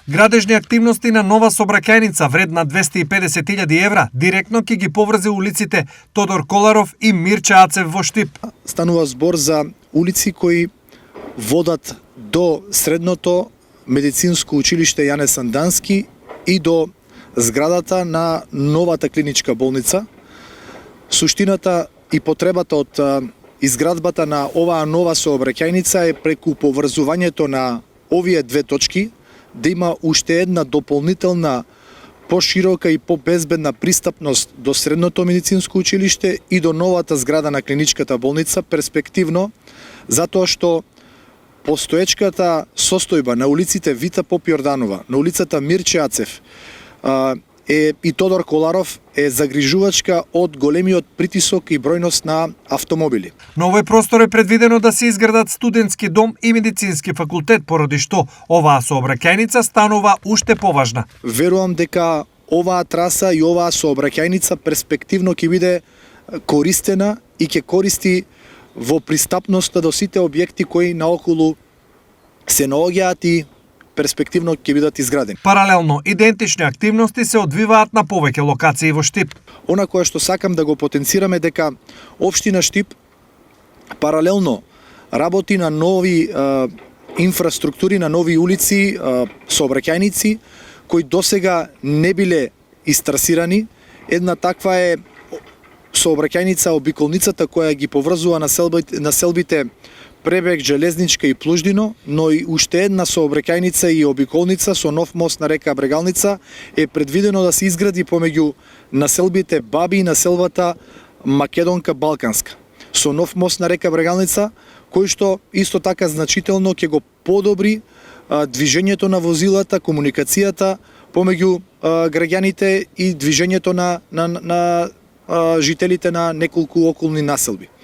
Градежни активности на нова сообраќајница вредна 250.000 евра директно ќе ги поврзе улиците Тодор Коларов и Мирче Ацев во Штип. Станува збор за улици кои водат до средното медицинско училиште Јане Сандански и до зградата на новата клиничка болница. Суштината и потребата од изградбата на оваа нова сообраќајница е преку поврзувањето на овие две точки да има уште една дополнителна поширока и побезбедна пристапност до средното медицинско училиште и до новата зграда на клиничката болница, перспективно, затоа што постоечката состојба на улиците Вита Поп Јорданова, на улицата Мирче Ацев и Тодор Коларов е загрижувачка од големиот притисок и бројност на автомобили. На овој простор е предвидено да се изградат студентски дом и медицински факултет, поради што оваа сообраќајница станува уште поважна. Верувам дека оваа траса и оваа сообраќајница перспективно ќе биде користена и ќе користи во пристапноста до сите објекти кои наоколу се наоѓаат и перспективно ќе бидат изградени. Паралелно, идентични активности се одвиваат на повеќе локации во Штип. Она кое што сакам да го потенцираме дека општина Штип паралелно работи на нови инфраструктури, на нови улици, сообраќајници кои досега не биле истрасирани. Една таква е сообраќајница обиколницата која ги поврзува населбите Пребег, Железничка и Плуждино, но и уште една сообраќајница и обиколница со нов мост на река Брегалница е предвидено да се изгради помеѓу населбите Баби и населбата Македонка Балканска. Со нов мост на река Брегалница, кој што исто така значително ќе го подобри движењето на возилата, комуникацијата помеѓу граѓаните и движењето на жителите на неколку околни населби.